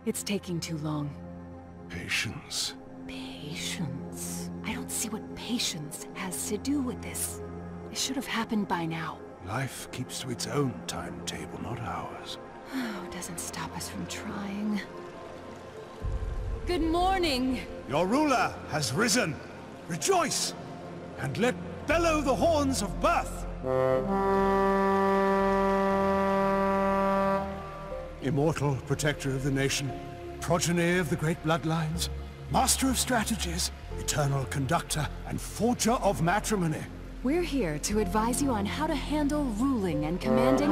It's taking too long. Patience. Patience? I don't see what patience has to do with this. It should have happened by now. Life keeps to its own timetable, not ours. Oh, doesn't stop us from trying. Good morning! Your ruler has risen. Rejoice! And let bellow the horns of birth! Immortal protector of the nation, progeny of the great bloodlines, master of strategies, eternal conductor, and forger of matrimony. We're here to advise you on how to handle ruling and commanding...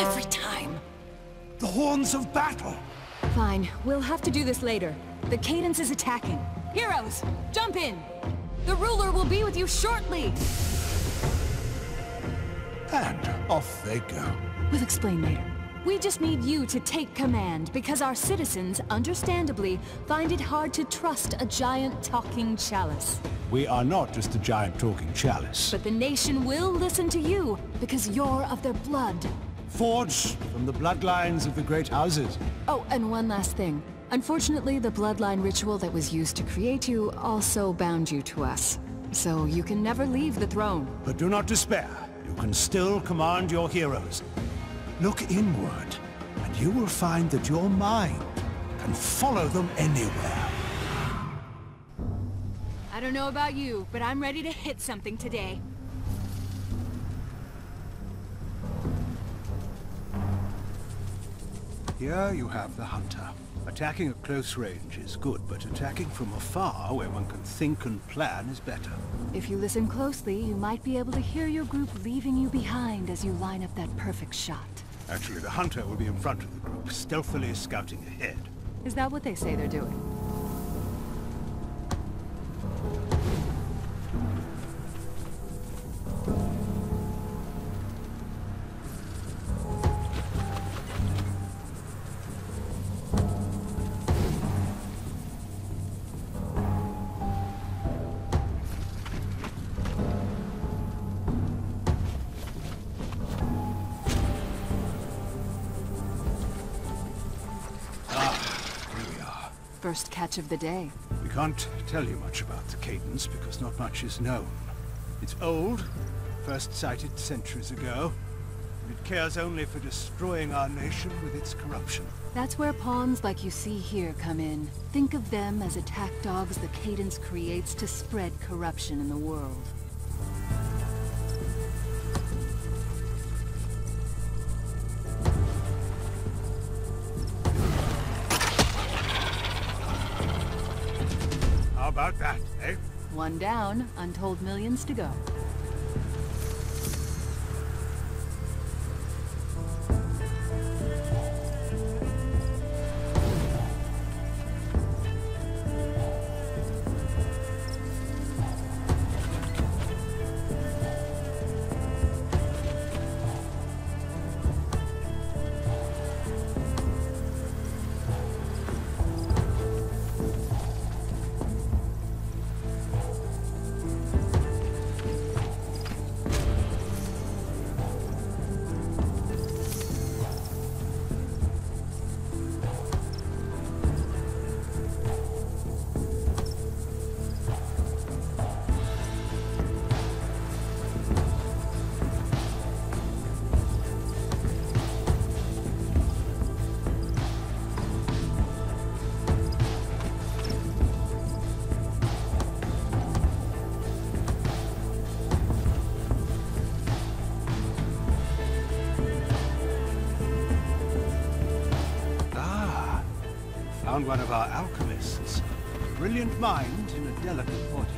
every time. The horns of battle! Fine, we'll have to do this later. The Cadence is attacking. Heroes, jump in! The ruler will be with you shortly! And off they go. We'll explain later. We just need you to take command, because our citizens, understandably, find it hard to trust a giant talking chalice. We are not just a giant talking chalice. But the nation will listen to you, because you're of their blood. Forged from the bloodlines of the great houses. Oh, and one last thing. Unfortunately, the bloodline ritual that was used to create you also bound you to us. So you can never leave the throne. But do not despair. You can still command your heroes. Look inward, and you will find that your mind can follow them anywhere. I don't know about you, but I'm ready to hit something today. Here you have the hunter. Attacking at close range is good, but attacking from afar, where one can think and plan, is better. If you listen closely, you might be able to hear your group leaving you behind as you line up that perfect shot. Actually, the hunter will be in front of the group, stealthily scouting ahead. Is that what they say they're doing? First catch of the day. We can't tell you much about the Cadence because not much is known. It's old, first sighted centuries ago, and it cares only for destroying our nation with its corruption. That's where pawns like you see here come in. Think of them as attack dogs the Cadence creates to spread corruption in the world. How about that, eh? One down, untold millions to go. Found one of our alchemists. Brilliant mind in a delicate body.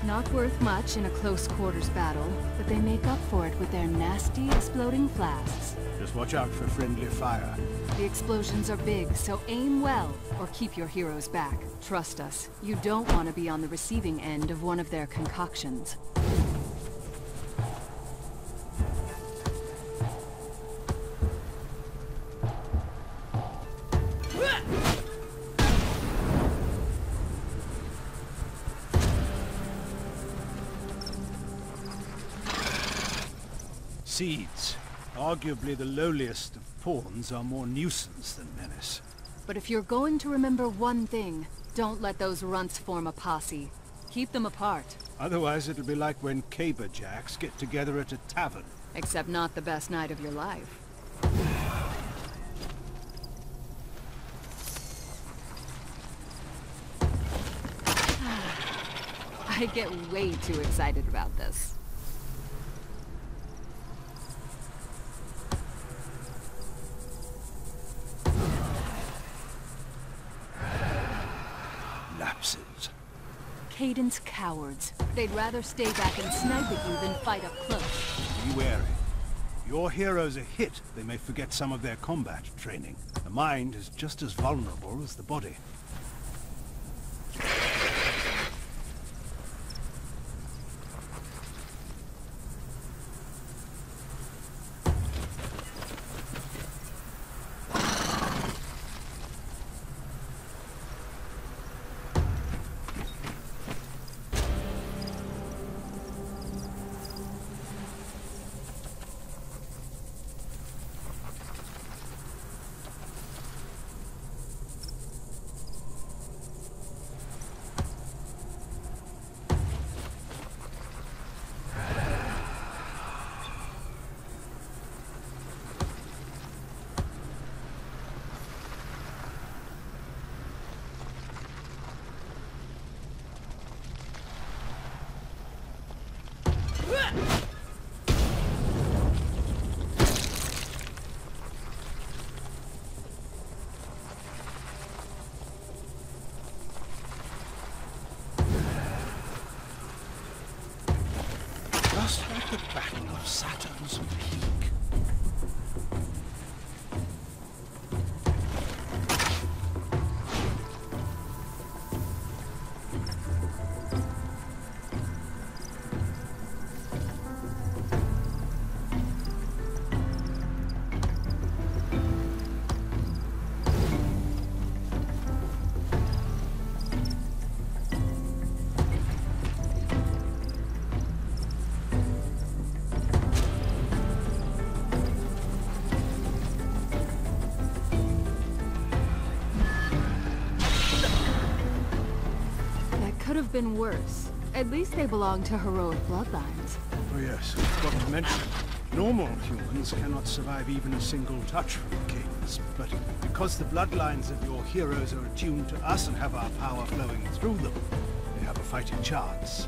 Not worth much in a close quarters battle, but they make up for it with their nasty exploding flasks. Just watch out for friendly fire. The explosions are big, so aim well, or keep your heroes back. Trust us, you don't want to be on the receiving end of one of their concoctions. Seeds. Arguably the lowliest of pawns are more nuisance than menace. But if you're going to remember one thing, don't let those runts form a posse. Keep them apart. Otherwise it'll be like when caberjacks get together at a tavern. Except not the best night of your life. I get way too excited about this. Lapses. Cadence cowards. They'd rather stay back and snipe at you than fight up close. Be wary. Your heroes are hit, they may forget some of their combat training. The mind is just as vulnerable as the body. Just like the Battle of Saturn's Peak. Could have been worse. At least they belong to heroic bloodlines. Oh yes, forgot to mention, normal humans cannot survive even a single touch from the Cadence, but because the bloodlines of your heroes are attuned to us and have our power flowing through them, they have a fighting chance.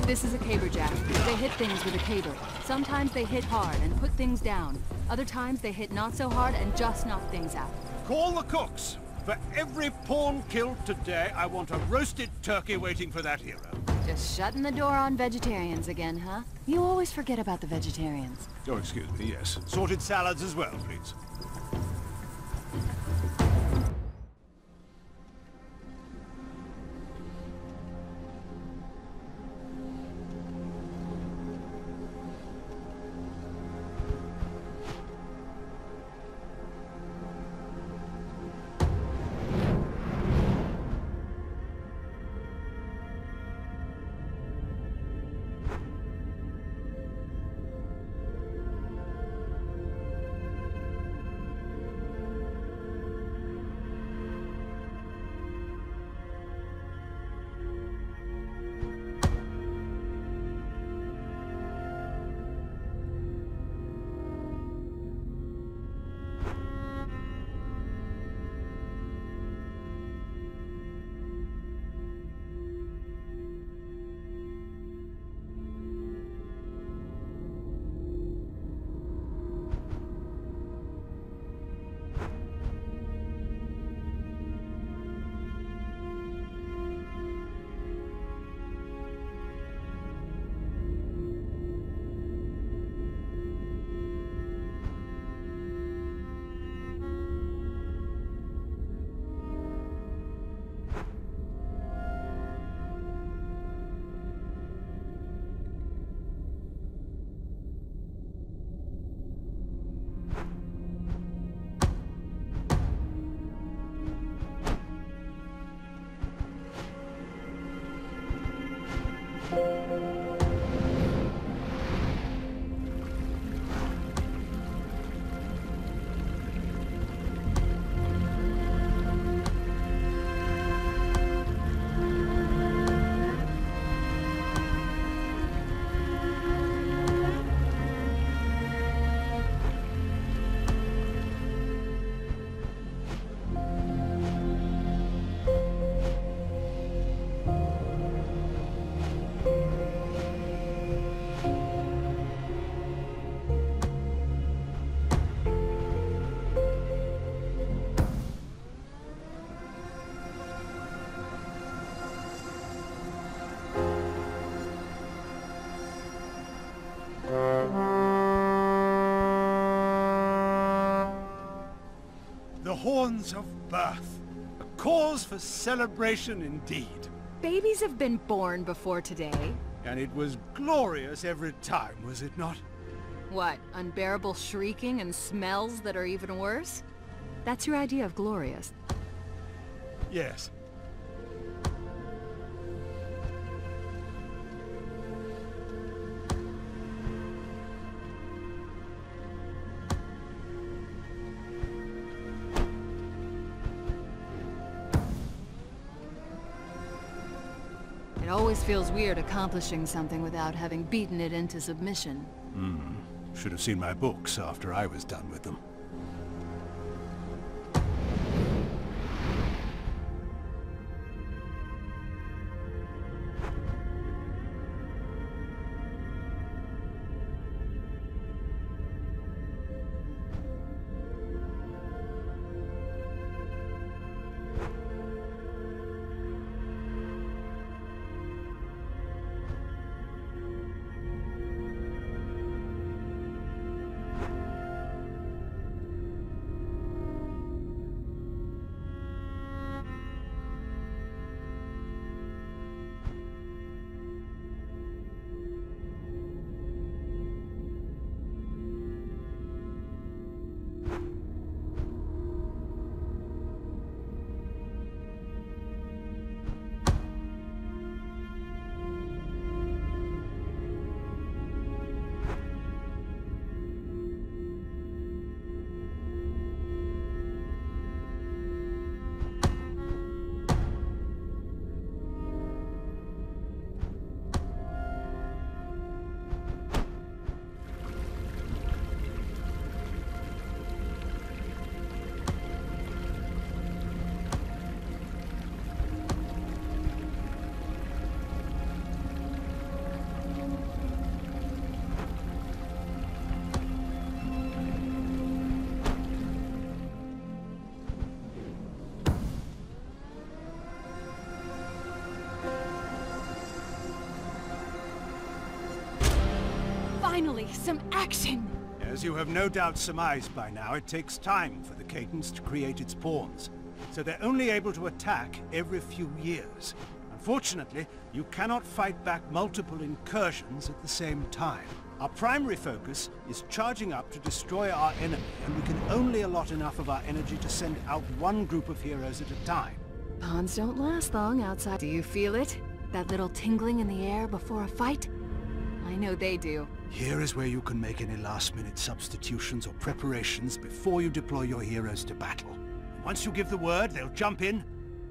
This is a caberjack. They hit things with a caber. Sometimes they hit hard and put things down. Other times they hit not so hard and just knock things out. Call the cooks! For every pawn killed today, I want a roasted turkey waiting for that hero. Just shutting the door on vegetarians again, huh? You always forget about the vegetarians. Oh, excuse me, yes. Sorted salads as well, please. horns of birth. A cause for celebration indeed. Babies have been born before today. And it was glorious every time, was it not? What, unbearable shrieking and smells that are even worse? That's your idea of glorious. Yes. It always feels weird accomplishing something without having beaten it into submission. Should have seen my books after I was done with them. Finally, some action! As you have no doubt surmised by now, it takes time for the cadence to create its pawns. So they're only able to attack every few years. Unfortunately, you cannot fight back multiple incursions at the same time. Our primary focus is charging up to destroy our enemy, and we can only allot enough of our energy to send out one group of heroes at a time. Pawns don't last long outside. Do you feel it? That little tingling in the air before a fight? I know they do. Here is where you can make any last-minute substitutions or preparations before you deploy your heroes to battle. Once you give the word, they'll jump in,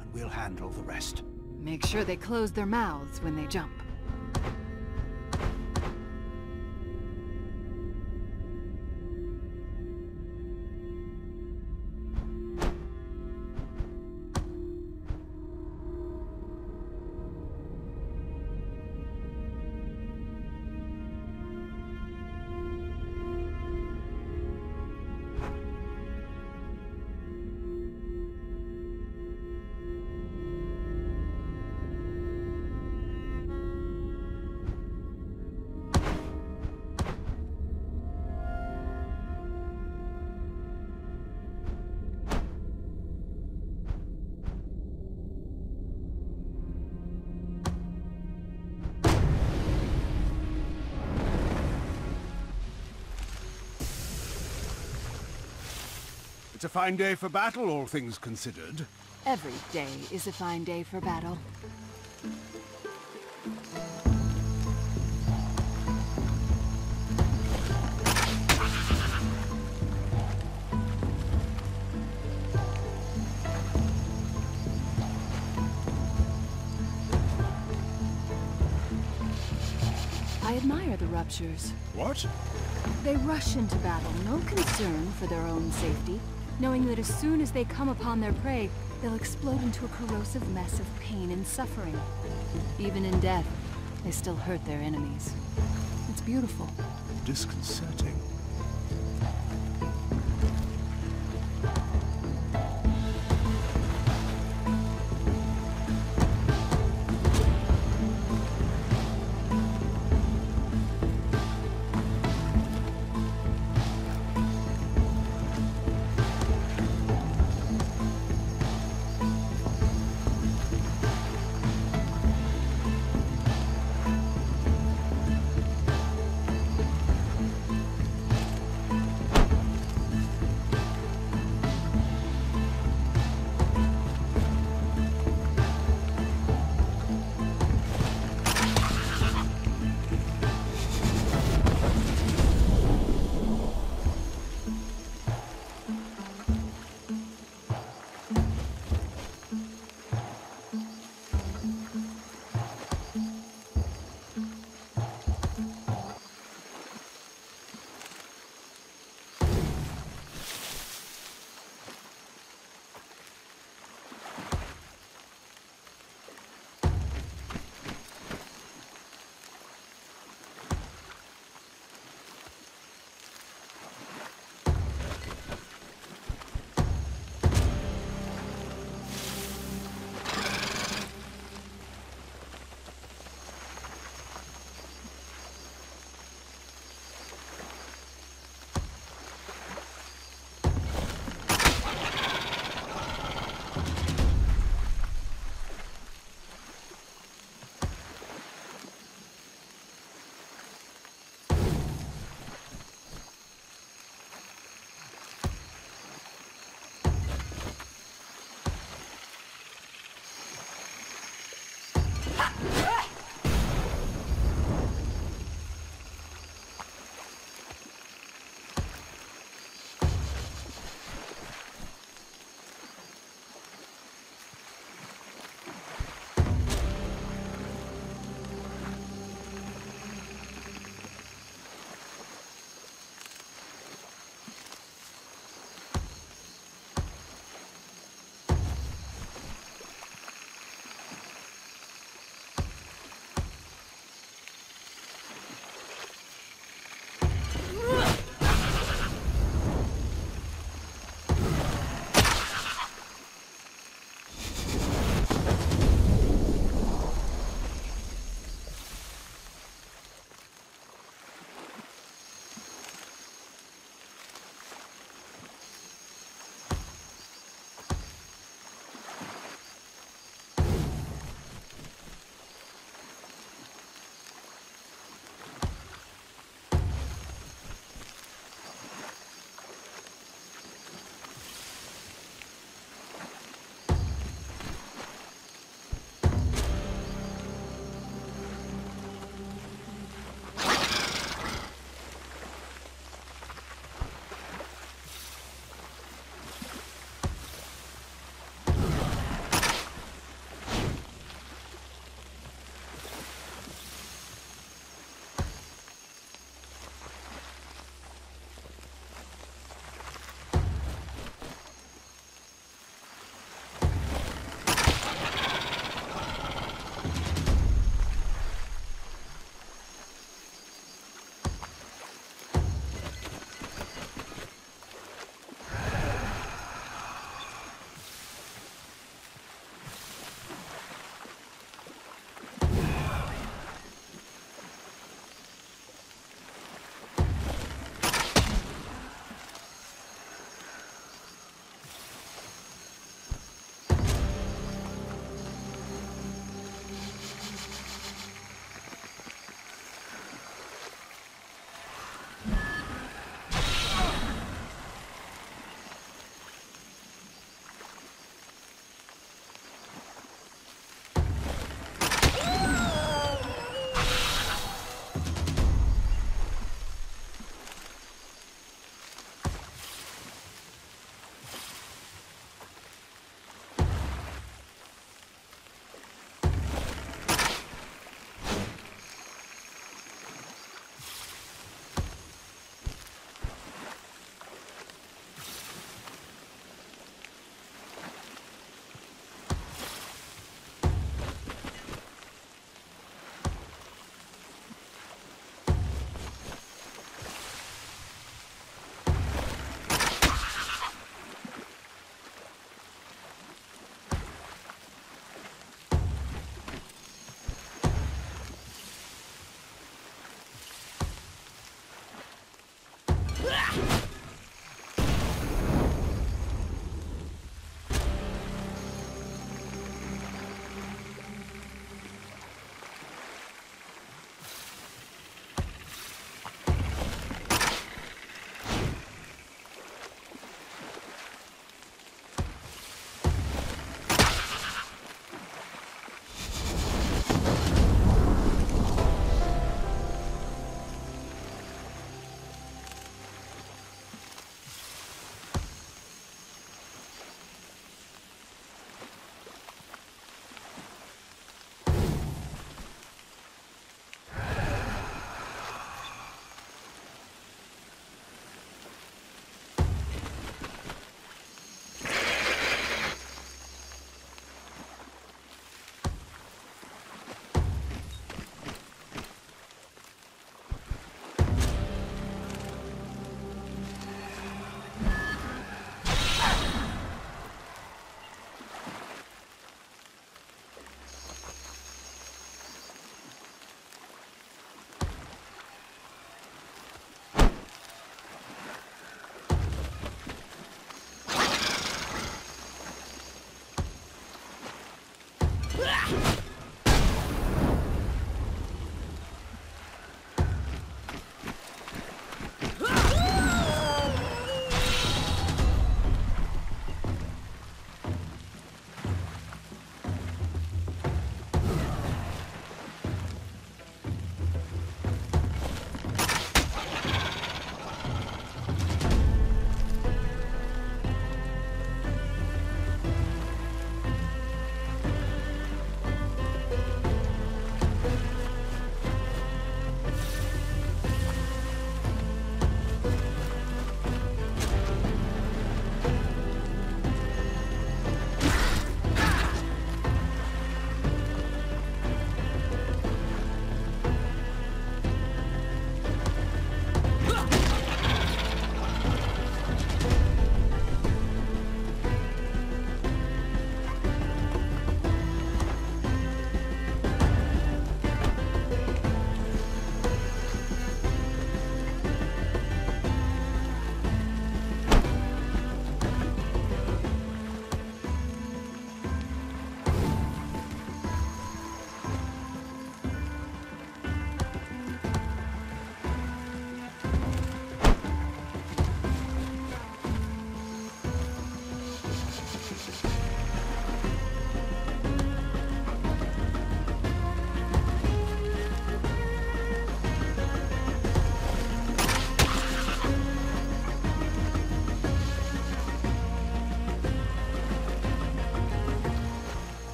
and we'll handle the rest. Make sure they close their mouths when they jump. It's a fine day for battle, all things considered. Every day is a fine day for battle. I admire the ruptures. What? They rush into battle, no concern for their own safety, knowing that as soon as they come upon their prey, they'll explode into a corrosive mess of pain and suffering. Even in death, they still hurt their enemies. It's beautiful. Disconcerting.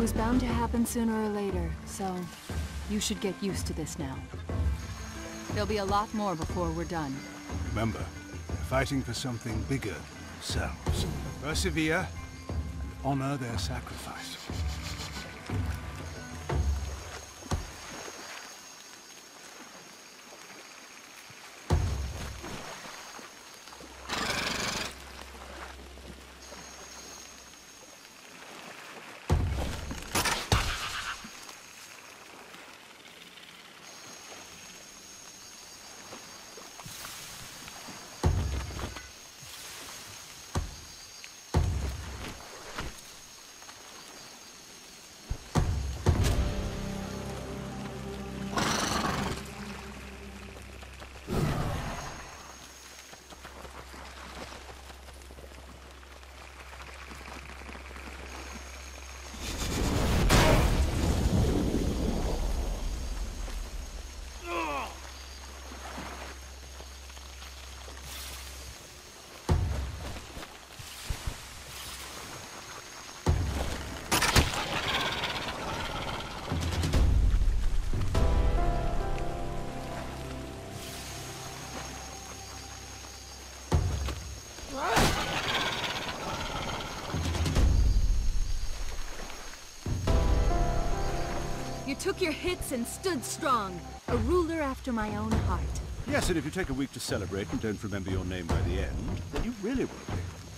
was bound to happen sooner or later, so you should get used to this now. There'll be a lot more before we're done. Remember, they're fighting for something bigger than themselves. Persevere and honor their sacrifice. You took your hits and stood strong. A ruler after my own heart. Yes, and if you take a week to celebrate and don't remember your name by the end, then you really will be.